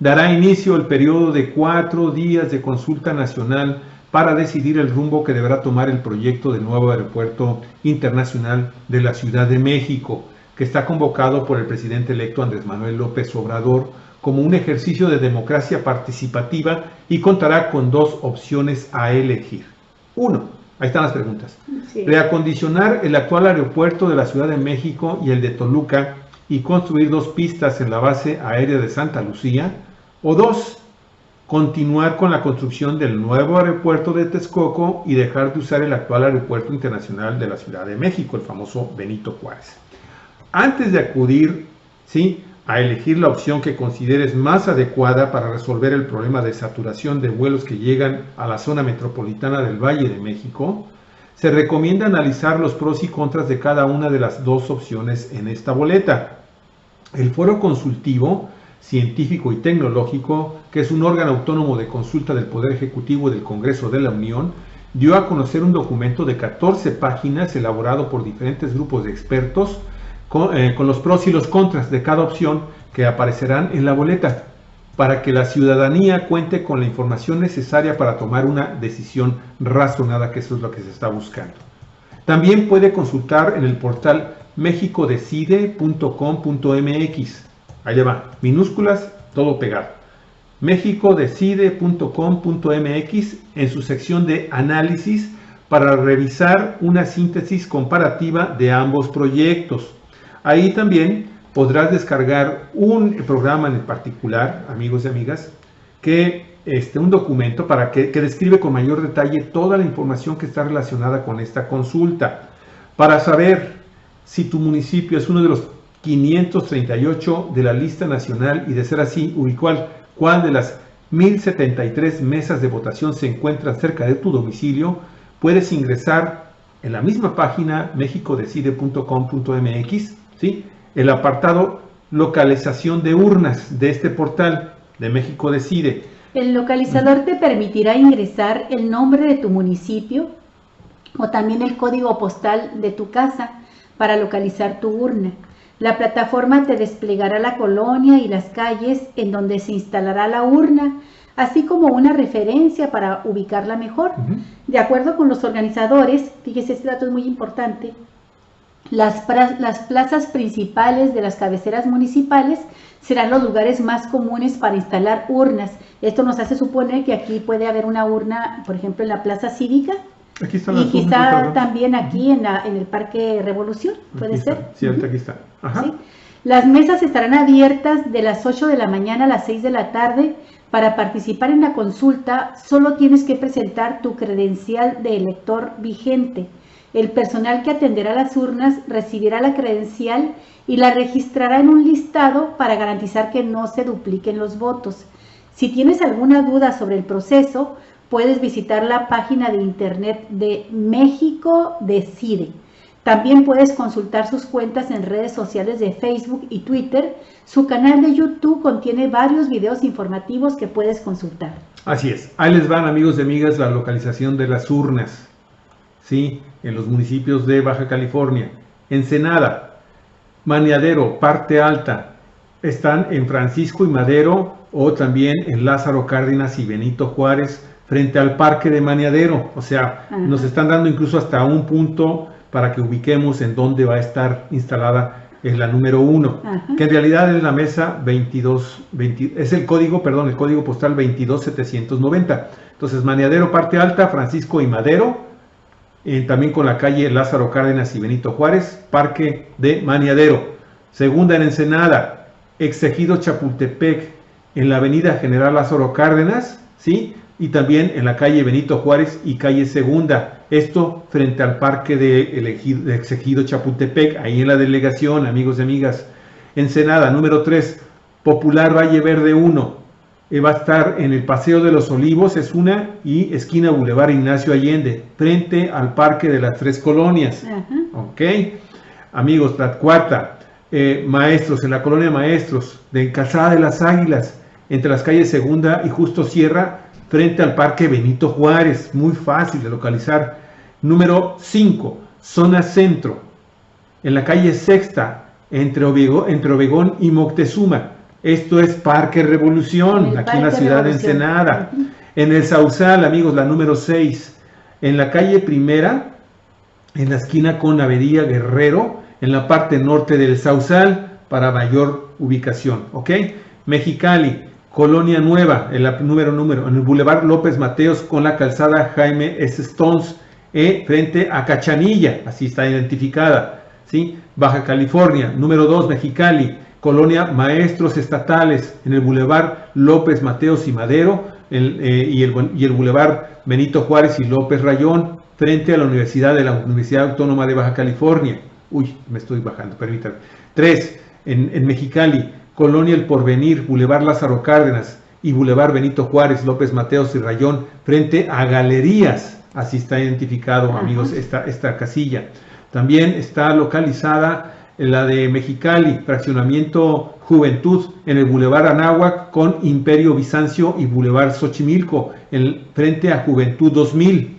dará inicio el periodo de 4 días de consulta nacional para decidir el rumbo que deberá tomar el proyecto del nuevo aeropuerto internacional de la Ciudad de México, que está convocado por el presidente electo Andrés Manuel López Obrador como un ejercicio de democracia participativa y contará con 2 opciones a elegir. 1, ahí están las preguntas. Sí. Reacondicionar el actual aeropuerto de la Ciudad de México y el de Toluca y construir 2 pistas en la base aérea de Santa Lucía. O 2, continuar con la construcción del nuevo aeropuerto de Texcoco y dejar de usar el actual aeropuerto internacional de la Ciudad de México, el famoso Benito Juárez. Antes de acudir, ¿sí?, a elegir la opción que consideres más adecuada para resolver el problema de saturación de vuelos que llegan a la zona metropolitana del Valle de México, se recomienda analizar los pros y contras de cada una de las 2 opciones en esta boleta. El Foro Consultivo, Científico y Tecnológico, que es un órgano autónomo de consulta del Poder Ejecutivo del Congreso de la Unión, dio a conocer un documento de 14 páginas elaborado por diferentes grupos de expertos con los pros y los contras de cada opción que aparecerán en la boleta, para que la ciudadanía cuente con la información necesaria para tomar una decisión razonada, que eso es lo que se está buscando. También puede consultar en el portal mexicodecide.com.mx. Allá va, minúsculas, todo pegado. mexicodecide.com.mx en su sección de análisis para revisar una síntesis comparativa de ambos proyectos. Ahí también podrás descargar un programa en particular, amigos y amigas, un documento que describe con mayor detalle toda la información que está relacionada con esta consulta, para saber si tu municipio es uno de los 538 de la lista nacional y, de ser así, ubicar cuál de las 1073 mesas de votación se encuentran cerca de tu domicilio. Puedes ingresar en la misma página mexicodecide.com.mx, ¿sí?, el apartado localización de urnas de este portal de México Decide. El localizador te permitirá ingresar el nombre de tu municipio o también el código postal de tu casa para localizar tu urna. La plataforma te desplegará la colonia y las calles en donde se instalará la urna, así como una referencia para ubicarla mejor. De acuerdo con los organizadores, fíjese, este dato es muy importante, las plazas principales de las cabeceras municipales serán los lugares más comunes para instalar urnas. Esto nos hace suponer que aquí puede haber una urna, por ejemplo, en la Plaza Cívica, aquí están y quizá también aquí en el Parque Revolución, puede ser. Sí, ahorita aquí está. Ajá. ¿Sí? Las mesas estarán abiertas de las 8 de la mañana a las 6 de la tarde. Para participar en la consulta, solo tienes que presentar tu credencial de elector vigente. El personal que atenderá las urnas recibirá la credencial y la registrará en un listado para garantizar que no se dupliquen los votos. Si tienes alguna duda sobre el proceso, puedes visitar la página de internet de México Decide. También puedes consultar sus cuentas en redes sociales de Facebook y Twitter. Su canal de YouTube contiene varios videos informativos que puedes consultar. Así es. Ahí les van, amigos y amigas, la localización de las urnas, ¿sí?, en los municipios de Baja California. Ensenada, Maniadero, Parte Alta, están en Francisco y Madero, o también en Lázaro Cárdenas y Benito Juárez, frente al Parque de Maniadero. O sea, nos están dando incluso hasta un punto para que ubiquemos en dónde va a estar instalada la número 1, que en realidad es la mesa 22, es el código postal 22790. Entonces, Maniadero, Parte Alta, Francisco y Madero, también con la calle Lázaro Cárdenas y Benito Juárez, Parque de Maniadero. Segunda en Ensenada, Exegido Chapultepec, en la avenida General Lázaro Cárdenas, ¿sí?, y también en la calle Benito Juárez y calle Segunda. Esto frente al Parque de Exegido Chapultepec, ahí en la delegación, amigos y amigas. Ensenada, número 3, Popular Valle Verde 1. Va a estar en el Paseo de los Olivos, es una, y esquina Boulevard Ignacio Allende, frente al Parque de las Tres Colonias. Ok. Amigos, la cuarta, Maestros, en la colonia Maestros, de Calzada de las Águilas, entre las calles Segunda y Justo Sierra, frente al Parque Benito Juárez, muy fácil de localizar. Número 5, Zona Centro, en la calle Sexta, entre Obregón y Moctezuma. Esto es Parque Revolución, aquí en la ciudad de Ensenada. En el Sausal, amigos, la número 6, en la calle Primera, en la esquina con Avenida Guerrero, en la parte norte del Sausal, para mayor ubicación, ¿ok? Mexicali, Colonia Nueva, en el Boulevard López Mateos con la calzada Jaime S. Stones, frente a Cachanilla, así está identificada, ¿sí? Baja California, número 2, Mexicali, Colonia Maestros Estatales, en el Boulevard López Mateos y Madero, y el Boulevard Benito Juárez y López Rayón, frente a la Universidad Autónoma de Baja California. Uy, me estoy bajando, permítanme. 3, en Mexicali, Colonia El Porvenir, Boulevard Lázaro Cárdenas y Boulevard Benito Juárez, López Mateos y Rayón, frente a Galerías. Así está identificado, amigos, esta casilla. También está localizada la de Mexicali, Fraccionamiento Juventud, en el Boulevard Anáhuac con Imperio Bizancio y Boulevard Xochimilco, frente a Juventud 2000.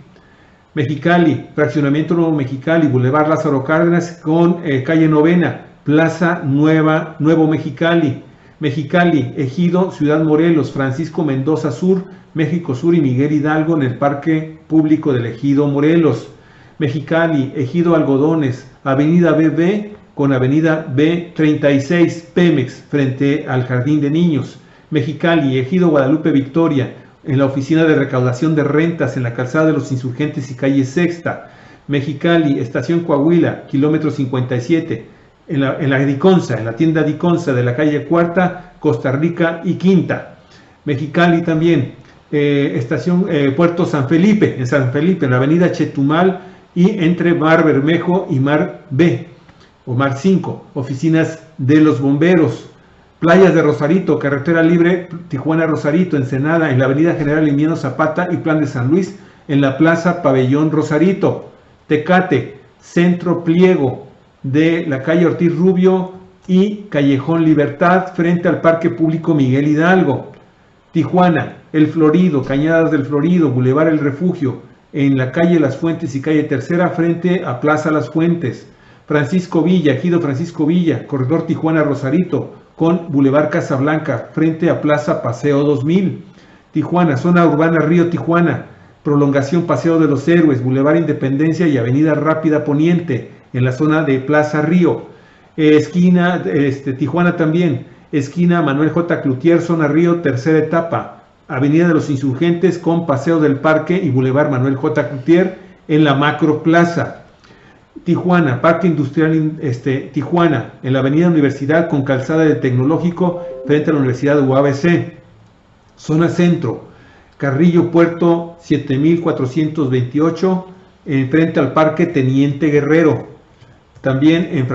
Mexicali, Fraccionamiento Nuevo Mexicali, Boulevard Lázaro Cárdenas con calle Novena, Plaza Nuevo Mexicali. Mexicali, Ejido, Ciudad Morelos, Francisco Mendoza Sur, México Sur y Miguel Hidalgo, en el Parque Público del Ejido Morelos. Mexicali, Ejido Algodones, Avenida BB con Avenida B36 Pemex, frente al Jardín de Niños. Mexicali, Ejido Guadalupe Victoria, en la Oficina de Recaudación de Rentas, en la Calzada de los Insurgentes y calle Sexta. Mexicali, Estación Coahuila, kilómetro 57, en la Diconsa, en la tienda Diconsa de la calle Cuarta, Costa Rica y Quinta. Mexicali también, Puerto San Felipe, en la avenida Chetumal y entre Mar Bermejo y Mar B, o Mar 5, oficinas de los bomberos. Playas de Rosarito, carretera libre Tijuana-Rosarito, Ensenada, en la avenida General Emiliano Zapata y Plan de San Luis, en la plaza Pabellón Rosarito. Tecate, Centro Pliego, de la calle Ortiz Rubio y Callejón Libertad, frente al Parque Público Miguel Hidalgo. Tijuana, El Florido, Cañadas del Florido, Boulevard El Refugio, en la calle Las Fuentes y calle Tercera, frente a Plaza Las Fuentes. Francisco Villa, Ejido Francisco Villa, corredor Tijuana-Rosarito, con Boulevard Casablanca, frente a Plaza Paseo 2000. Tijuana, zona urbana Río Tijuana, prolongación Paseo de los Héroes, Boulevard Independencia y Avenida Rápida Poniente, en la zona de Plaza Río. Esquina, Tijuana también, esquina Manuel J. Cloutier, zona Río, tercera etapa, Avenida de los Insurgentes con Paseo del Parque y Boulevard Manuel J. Cloutier en la Macro Plaza. Tijuana, Parque Industrial Tijuana, en la Avenida Universidad con calzada de Tecnológico frente a la Universidad de UABC. Zona Centro, Carrillo Puerto 7428, frente al Parque Teniente Guerrero. También en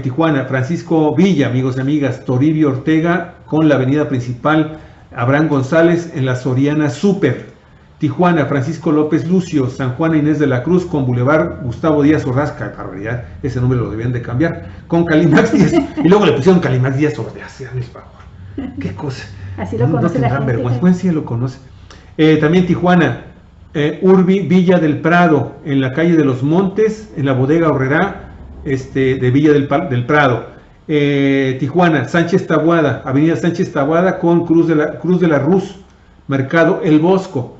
Tijuana, Francisco Villa, amigos y amigas, Toribio Ortega con la avenida principal Abraham González en la Soriana Super. Tijuana, Francisco López Lucio, San Juan Inés de la Cruz con Boulevard Gustavo Díaz Orrazca, barbaridad, ese nombre lo debían de cambiar, con Calimax Díaz, y luego le pusieron Calimax Díaz Ordeas, hazme el favor, qué cosa. Así lo conoce la gente. Vergüenza, bueno, sí lo conoce. También Tijuana, Urbi Villa del Prado, en la calle de los Montes, en la bodega Horrera, de Villa del Prado. Tijuana, Sánchez Taboada, avenida Sánchez Taboada con Cruz de la Ruz, Mercado El Bosco,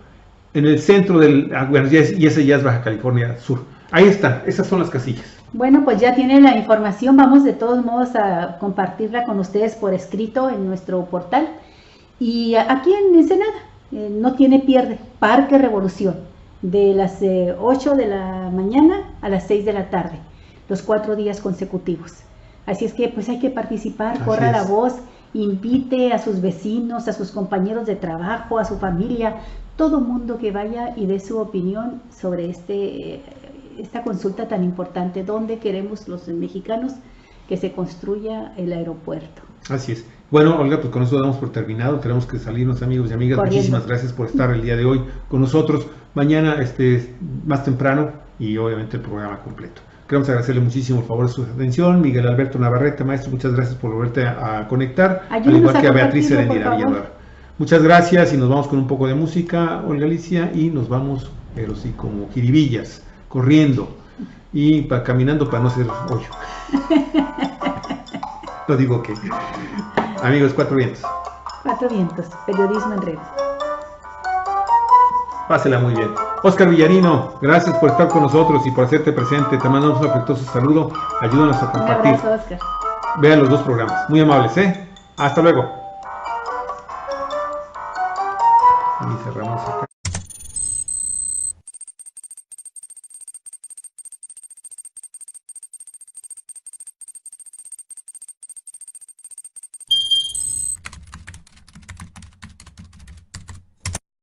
en el centro del, bueno, y ese ya es Baja California Sur. Ahí están, esas son las casillas. Bueno, pues ya tienen la información, vamos de todos modos a compartirla con ustedes por escrito en nuestro portal. Y aquí en Ensenada, no tiene pierde, Parque Revolución, de las 8 de la mañana a las 6 de la tarde, los 4 días consecutivos. Así es que pues hay que participar, corra la voz, invite a sus vecinos, a sus compañeros de trabajo, a su familia, todo mundo que vaya y dé su opinión sobre esta consulta tan importante, donde queremos los mexicanos que se construya el aeropuerto. Así es. Bueno, Olga, pues con eso damos por terminado, tenemos que salirnos, amigos y amigas. Corriendo. Muchísimas gracias por estar el día de hoy con nosotros. Mañana más temprano y obviamente el programa completo. Queremos agradecerle muchísimo el favor de su atención. Miguel Alberto Navarrete, maestro, muchas gracias por volverte a conectar, al igual que a Beatriz Serenidad Villador. Muchas gracias y nos vamos con un poco de música, Olga Alicia, y nos vamos, pero sí, como jiribillas, corriendo y caminando para no hacer hoyo. Lo digo que. Amigos, Cuatro Vientos. Cuatro Vientos, periodismo en redes. Pásela muy bien. Oscar Villarino, gracias por estar con nosotros y por hacerte presente. Te mandamos un afectuoso saludo. Ayúdanos a compartir. Un abrazo, Oscar. Vean los dos programas. Muy amables, ¿eh? Hasta luego. Y cerramos acá.